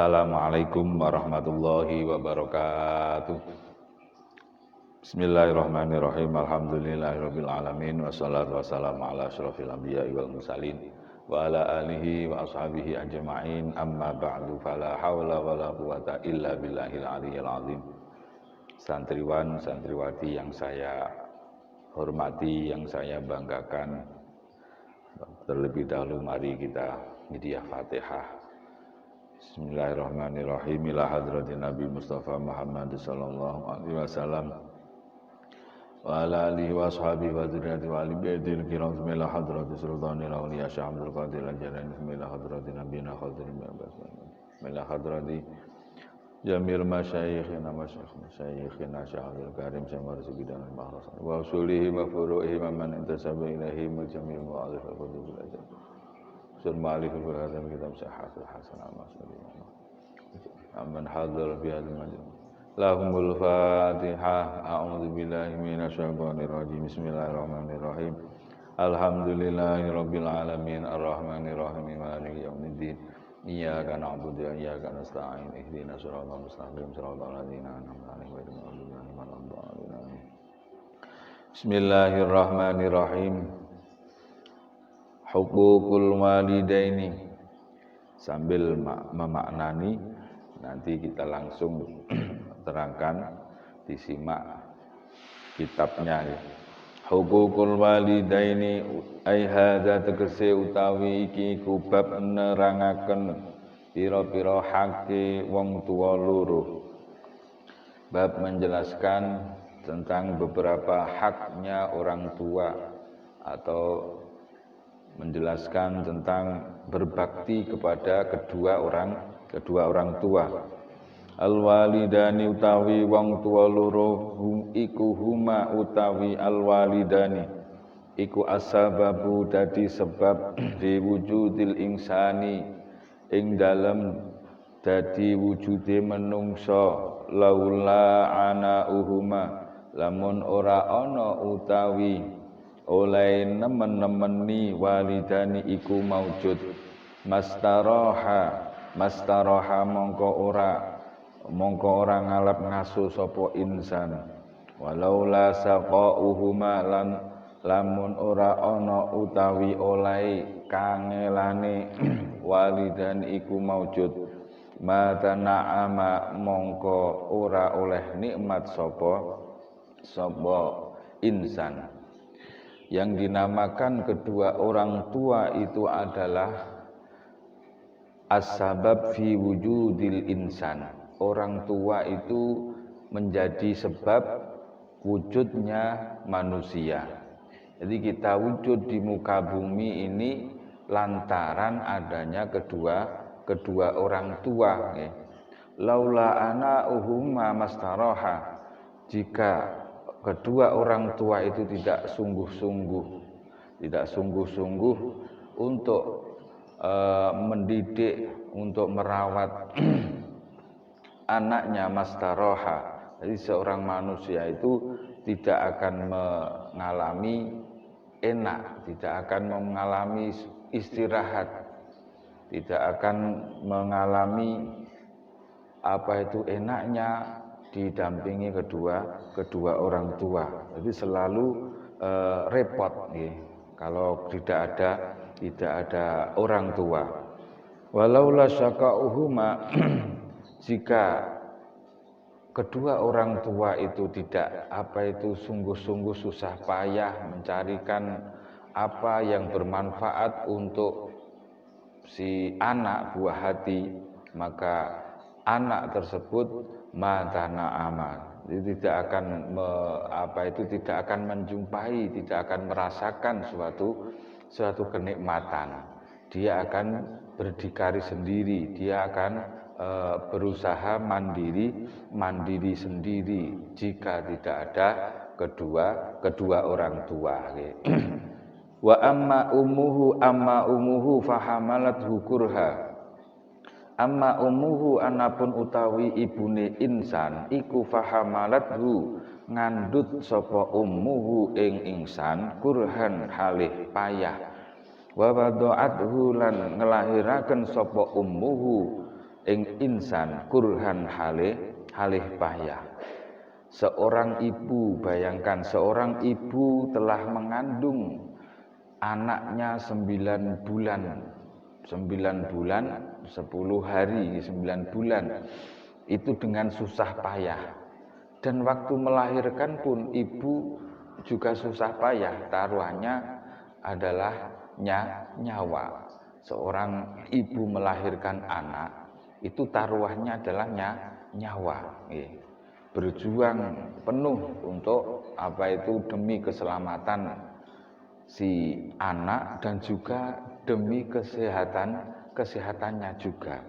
Assalamualaikum warahmatullahi wabarakatuh. Bismillahirrahmanirrahim. Alhamdulillahirabbil alamin wassalatu wassalamu ala asyrofil anbiya'i wal mursalin wa ala alihi wa ashabihi ajma'in. Amma ba'du, fala haula wala quwata illa billahil aliyyil azim. Santriwan, santriwati yang saya hormati, yang saya banggakan, terlebih dahulu mari kita hidayah Fatihah. Bismillahirrahmanirrahim. Ila hadratin Nabi Mustafa Muhammad sallallahu alaihi wasallam wa ala alihi wa ashabihi wa dzurriyyati wa ali baitil kiram. Ila hadratis sultanil auliya Syekh Abdul Qadir Al-Jilani. Ila hadratin nabiyina Khadim Abbas. Ila hadrati jamil masyayikhina masyayikhina Syekh Abdul Karim Syekh Marzuki dan Mahras wa usulihi wa furu'ihi man intasaba ilaihi jamil mu'alif al-qudus al-ajab. Surma alif al-Qur'an kitab Syahafil Hasan al-Masri amman hadar fi hadal majlis lahumul fatihah. A'udzu billahi minasyaitonir rajim. Bismillahirrahmanirrahim. Alhamdulillahirabbil alamin arrahmanir rahim maliki yaumiddin. Iyyaka na'budu wa iyyaka nasta'in. Ihdinas siratal mustaqim siratal ladzina an'amta 'alaihim ghairil maghdubi 'alaihim waladdallin. Bismillahirrahmanirrahim. Hukukul walidaini, sambil memaknani nanti kita langsung terangkan, disimak kitabnya. Hukukul walidaini ai hadza tegese utawi iki kubab nerangaken pira-pira hake wong tuwa loro. Bab menjelaskan tentang beberapa haknya orang tua atau menjelaskan tentang berbakti kepada kedua orang tua. Al-walidani utawi wong tuwa loro iku huma utawi al-walidani iku asababu dadi sebab diwujudil insani ing dalem dadi wujude menungso. Laula ana uhuma lamun ora ana utawi oleh nemen-nemeni walidani iku maujud. Mastaroha mongko ora ngalap ngaso sapa insan. Walaula saqauhuma lan lamun ora ana utawi oleh kangelane walidani iku maujud. Mata na'ama mongko ora oleh nikmat sapa insan. Yang dinamakan kedua orang tua itu adalah as-sabab fi wujudil insan. Orang tua itu menjadi sebab wujudnya manusia. Jadi kita wujud di muka bumi ini lantaran adanya kedua orang tua. Laula ana uhumma mastaroha, jika kedua orang tua itu tidak sungguh-sungguh untuk mendidik, untuk merawat anaknya, mastaroha. Jadi seorang manusia itu tidak akan mengalami enak, tidak akan mengalami istirahat, tidak akan mengalami apa itu enaknya didampingi kedua orang tua. Jadi selalu repot kalau tidak ada orang tua. Walaula syaqauhuma, jika kedua orang tua itu tidak sungguh-sungguh susah payah mencarikan apa yang bermanfaat untuk si anak buah hati, maka anak tersebut matana amal, tidak akan menjumpai, tidak akan merasakan suatu kenikmatan. Dia akan berdikari sendiri, dia akan berusaha mandiri sendiri jika tidak ada kedua orang tua. Wa amma ummuhu fahamalathu kurha. Amma ummuhu anapun utawi ibune insan iku fahamalathu ngandut sapa ummuhu ing insan kurhan halih payah. Wa wada'athu lan ngelahiraken sapa ummuhu ing insan kurhan halih payah. Seorang ibu, bayangkan seorang ibu telah mengandung anaknya 9 bulan, 9 bulan 10 hari, 9 bulan itu dengan susah payah. Dan waktu melahirkan pun ibu juga susah payah, taruhannya adalah nyawa. Seorang ibu melahirkan anak itu taruhannya adalah nyawa. Berjuang penuh untuk demi keselamatan si anak dan juga demi kesehatannya juga.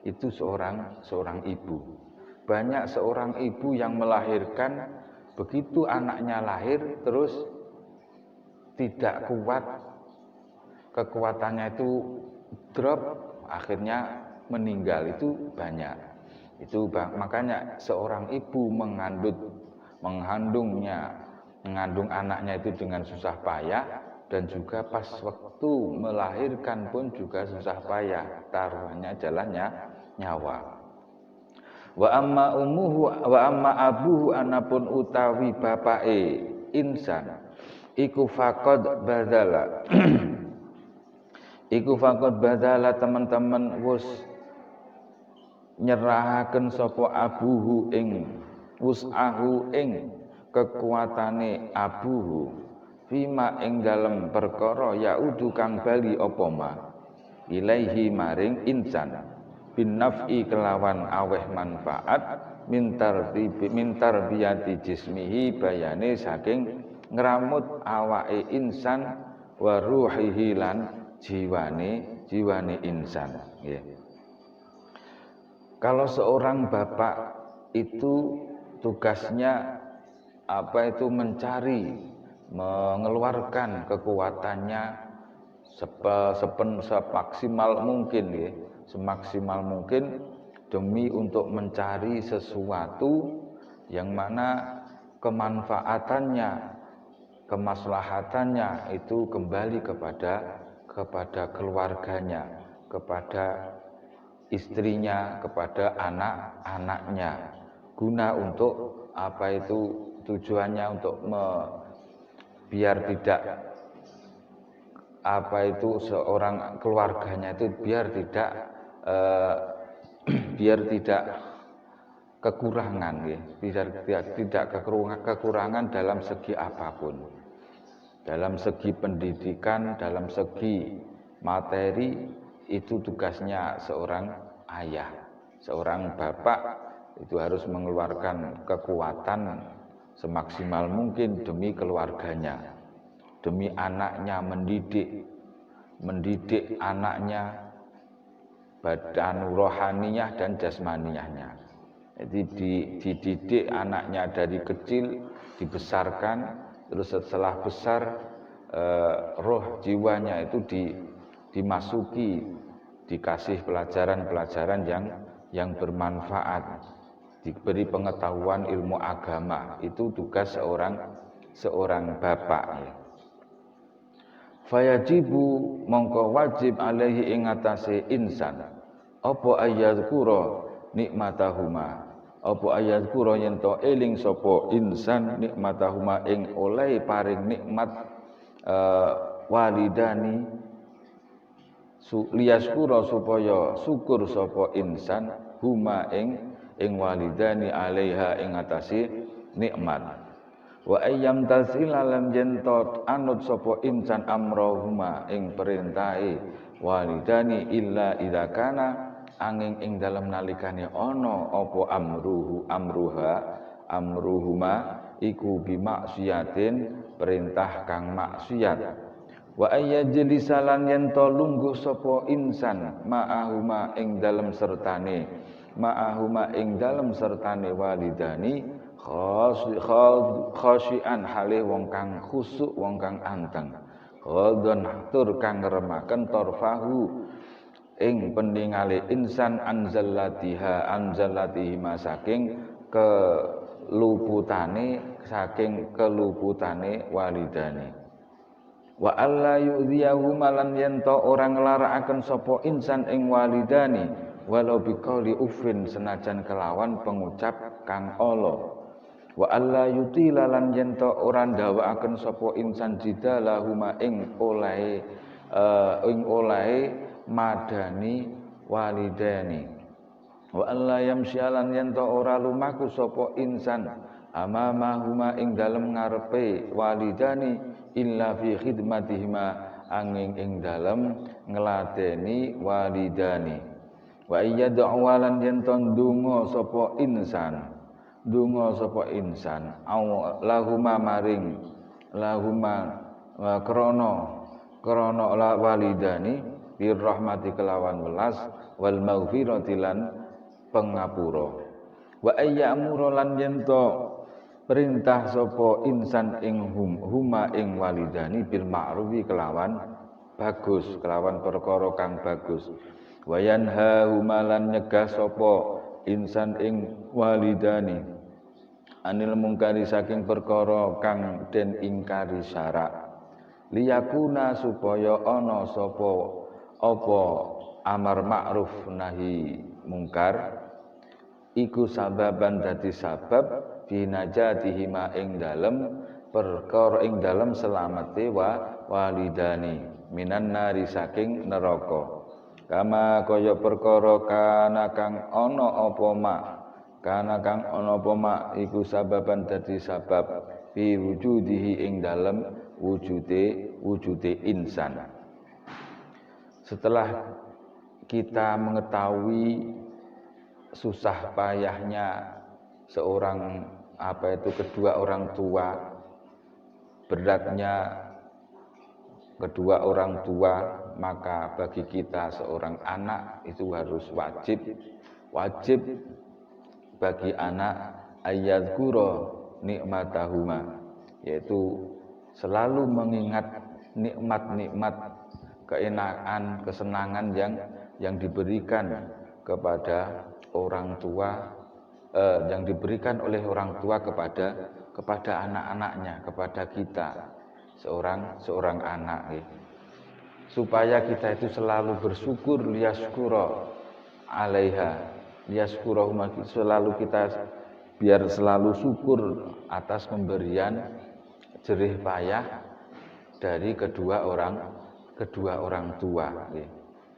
Itu seorang ibu. Banyak seorang ibu yang melahirkan, begitu anaknya lahir terus tidak kuat, kekuatannya itu drop, akhirnya meninggal. Itu banyak. Makanya seorang ibu mengandung anaknya itu dengan susah payah, dan juga pas waktu melahirkan pun juga susah payah, taruhannya adalah nyawa. Wa amma abuhu anapun utawi bapake insan iku faqad badala teman-teman wus nyerahaken sapa abuhu ing wus'ahu ing kekuatane abuhu fima ing dalem perkara yaudu kang bali apa ma ilaihi maring insan bin naf'i kelawan aweh manfaat mintar biyati jismihi bayane saking ngramut awake insan wa ruhihi lan jiwane insan nggih. Kalau seorang bapak itu tugasnya mencari, mengeluarkan kekuatannya semaksimal mungkin ya, semaksimal mungkin demi untuk mencari sesuatu yang mana kemanfaatannya, kemaslahatannya itu kembali kepada keluarganya, kepada istrinya, kepada anak-anaknya, guna untuk tujuannya untuk biar tidak seorang keluarganya itu biar tidak kekurangan ya, tidak kekurangan dalam segi apapun, dalam segi pendidikan, dalam segi materi. Itu tugasnya seorang ayah, seorang bapak itu harus mengeluarkan kekuatan semaksimal mungkin demi keluarganya, demi anaknya, mendidik anaknya badan rohaniyah dan jasmaniyahnya. Jadi dididik anaknya dari kecil, dibesarkan, terus setelah besar roh jiwanya itu dimasuki, dikasih pelajaran-pelajaran yang bermanfaat, diberi pengetahuan ilmu agama. Itu tugas seorang bapak. Fayajibu mongko wajib alaihi ing atase insan apa ayadzkura nikmatahuma, apa ayadzkura yen to eling sapa insan nikmatahuma ing oleh paring nikmat walidani liyaskura supaya syukur sapa insan huma ing walidani alaiha ing atase nikmat. Wa ayyam tasila lam jentot anut sapa insan amrohuma ing perintahe walidani illa idza kana angin ing dalem nalikane ana apa amruhuma iku bimaksiatin perintah kang maksiat. Wa ayyajlisalan yen to lungguh sapa insan ma'ahuma ing dalem sertane walidani khasyian hale wong kang khusuk, wong kang anteng, ghadon tur kang ngremaken torfahu ing peningale insan anzallatihi saking keluputane walidani. Wa alla yu'dhiyahu malan yen to ora nglarakaken sapa insan ing walidani walau biqauli ufin senajan kelawan pengucap kang ala wa alla yutila lan yen to ora ndawakaken sapa insan jidalahuma ing olahe madani walidani wa alla yamsyalan yen to ora lumaku sapa insan amamahuma ing dalem ngarepe walidani illa fi khidmatihima angin ing dalem ngladeni walidani wa iyyad'u lan yen to ndonga sapa insan au lahuma maring lahuma krana walidani birrahmati kelawan welas wal maghfirati lan pengapura wa ayyamuru lan yen to perintah sapa insan ing huma ing walidani bil ma'rufi kelawan bagus kelawan perkara kang bagus wa yanha huma lan nyegah sapa insan ing walidani anil mungkari saking perkara kang den ingkari syarak liyakuna supaya ana sapa apa amar ma'ruf nahi mungkar iku sababan dadi sabab binajatihima ing dalem perkara ing dalem selamete walidani minan nari saking neraka kama kaya perkara kana kang ana apa mak iku sababan dadi sabab fi wujudihi ing dalem wujude insan. Setelah kita mengetahui susah payahnya seorang kedua orang tua, beratnya kedua orang tua, maka bagi kita seorang anak itu harus wajib bagi anak ayyadhkura nikmatahuma, yaitu selalu mengingat nikmat-nikmat keenaan, kesenangan yang diberikan kepada orang tua, yang diberikan oleh orang tua kepada anak-anaknya, kepada kita seorang anak, supaya kita itu selalu bersyukur liyaskura alaiha, selalu kita biar selalu syukur atas pemberian jerih payah dari kedua orang tua.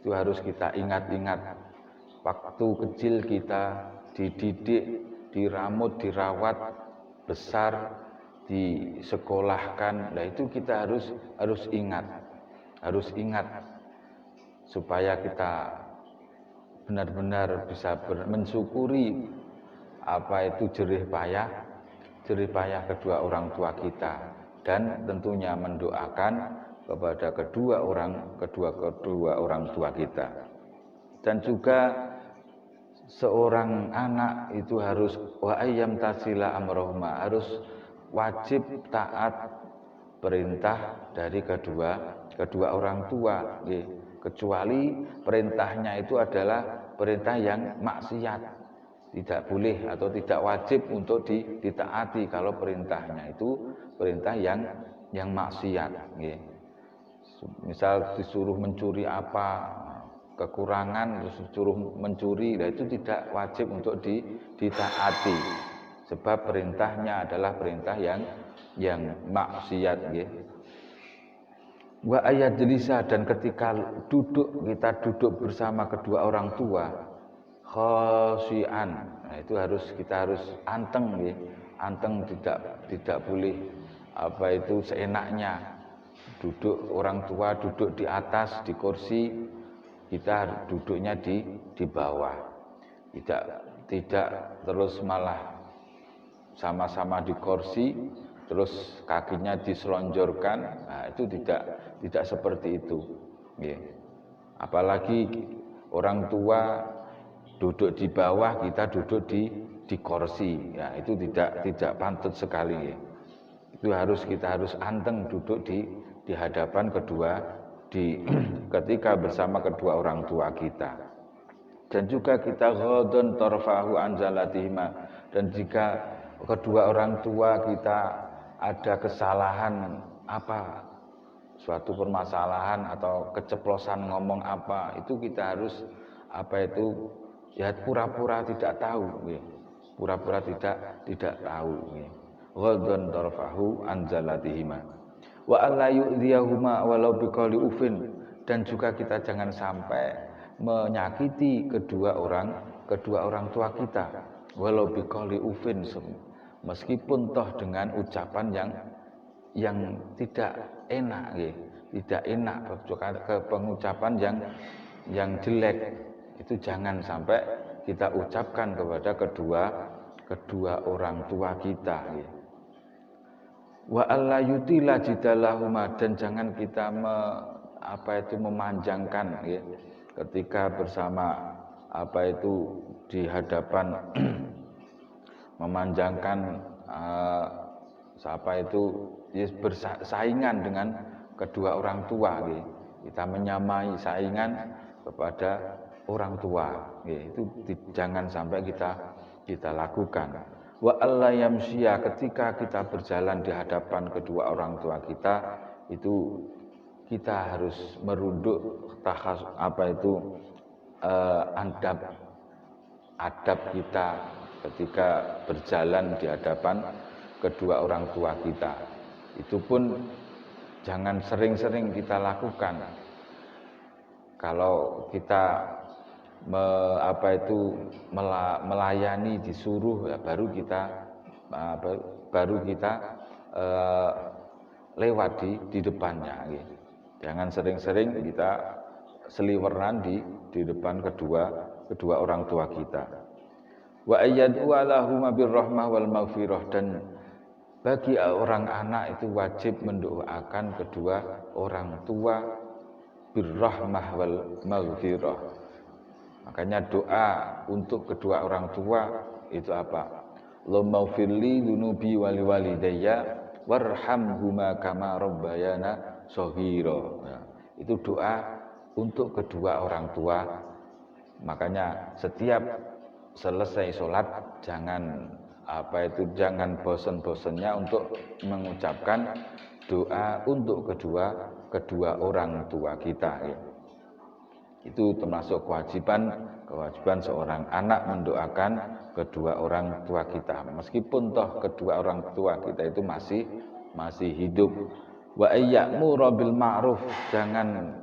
Itu harus kita ingat-ingat. Waktu kecil kita dididik, diramut, dirawat, besar, disekolahkan. Nah itu kita harus ingat supaya kita benar-benar bisa mensyukuri apa itu jerih payah kedua orang tua kita, dan tentunya mendoakan kepada kedua orang tua kita. Dan juga seorang anak itu harus wa ayyam tasila amrohma, harus wajib taat perintah dari kedua orang tua, kecuali perintahnya itu adalah perintah yang maksiat, tidak boleh atau tidak wajib untuk ditaati kalau perintahnya itu perintah yang maksiat. Misal disuruh mencuri apa, kekurangan disuruh mencuri, nah itu tidak wajib untuk ditaati, sebab perintahnya adalah perintah yang maksiat. Wa ayat jelisa, dan ketika kita duduk bersama kedua orang tua khasyian, nah itu kita harus anteng, tidak boleh seenaknya duduk. Orang tua duduk di atas di kursi, kita duduknya di bawah, tidak terus malah sama-sama di kursi terus kakinya diselonjorkan. Nah, itu tidak seperti itu. Apalagi orang tua duduk di bawah, kita duduk di kursi. Ya, itu tidak pantut sekali. Itu kita harus anteng duduk di hadapan ketika bersama kedua orang tua kita. Dan juga kita ghadun tarfahu anzalatihima, dan jika kedua orang tua kita ada kesalahan suatu permasalahan atau keceplosan ngomong apa, itu kita ya pura-pura tidak tahu, pura-pura tidak tahu. Ghadhan tarfahu anzalatihima wa alla yu'dhiyahuma walau biqali ufin, dan juga kita jangan sampai menyakiti kedua orang tua kita walau biqali ufin, meskipun toh dengan ucapan yang tidak enak, tidak enak, ke pengucapan yang jelek itu jangan sampai kita ucapkan kepada kedua orang tua kita. Wa alla yutila jidalahuma, dan jangan kita memanjangkan ketika bersama di hadapan memanjangkan bersaingan dengan kedua orang tua, kita menyamai saingan kepada orang tua, itu jangan sampai kita lakukan. Wa alla yamshiya, ketika kita berjalan di hadapan kedua orang tua kita, itu kita harus merunduk adab kita ketika berjalan di hadapan kedua orang tua kita. Itu pun jangan sering-sering kita lakukan. Kalau kita melayani disuruh, ya baru kita lewat di depannya. Jangan sering-sering kita seliweran di depan kedua orang tua kita. Wa ayyadu lahum birrahmah wal maghfirah, dan bagi orang anak itu wajib mendoakan kedua orang tua birrahmah wal maghfirah. Makanya doa untuk kedua orang tua itu apa? Allahumma firli dunubi wali walidayya warhamhuma kama rabbayana shaghira. Ya, itu doa untuk kedua orang tua. Makanya setiap selesai sholat jangan bosan-bosannya untuk mengucapkan doa untuk kedua orang tua kita. Ya. Itu termasuk kewajiban seorang anak mendoakan kedua orang tua kita, meskipun toh kedua orang tua kita itu masih hidup. Wa ayyamuru bil ma'ruf, jangan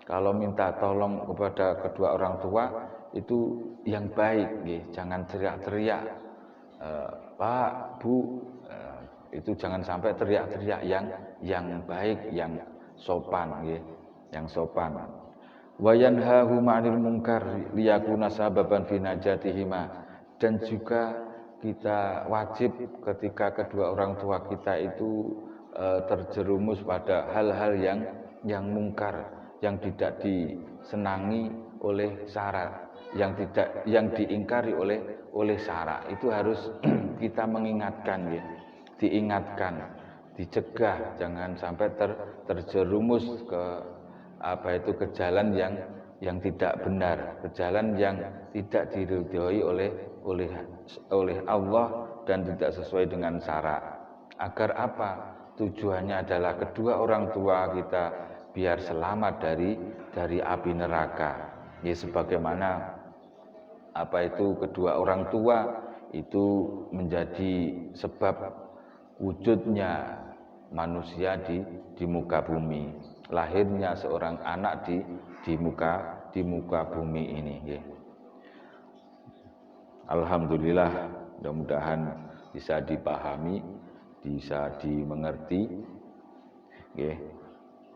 kalau minta tolong kepada kedua orang tua itu yang baik, jangan teriak-teriak, Pak, Bu, itu jangan sampai teriak-teriak yang baik, yang sopan, yang sopan. Wa yanhahu 'anil munkar liyakuna sababan fi najatihima, dan juga kita wajib ketika kedua orang tua kita itu terjerumus pada hal-hal yang mungkar, yang tidak disenangi oleh syara, yang diingkari oleh syara, itu harus kita mengingatkan, diingatkan, dicegah, jangan sampai terjerumus ke ke jalan yang tidak benar, ke jalan yang tidak diridhoi oleh Allah dan tidak sesuai dengan syara. Agar apa? Tujuannya adalah kedua orang tua kita biar selamat dari api neraka. Sebagaimana kedua orang tua itu menjadi sebab wujudnya manusia di muka bumi, lahirnya seorang anak di muka bumi ini. Alhamdulillah, mudah-mudahan bisa dipahami, bisa dimengerti,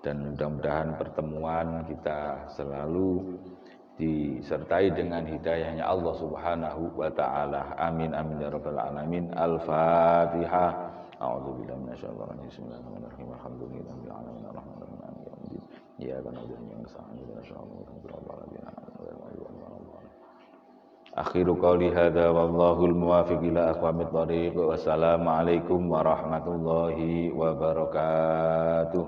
dan mudah-mudahan pertemuan kita selalu disertai dengan hidayahnya Allah Subhanahu wa taala. Amin amin ya rabbal alamin. Al-Fatihah. A'udzubillahi minasyaitonir rajim. Bismillahirrahmanirrahim. Alhamdulillahirabbil alamin arrahmanirrahim maliki yaumiddin. Iyyaka na'budu wa iyyaka nasta'in ihdinas siratal mustaqim. Akhiru qawli hadza wallahul muwaffiq ila aqwamit thoriq. Wassalamu alaikum warahmatullahi wabarakatuh.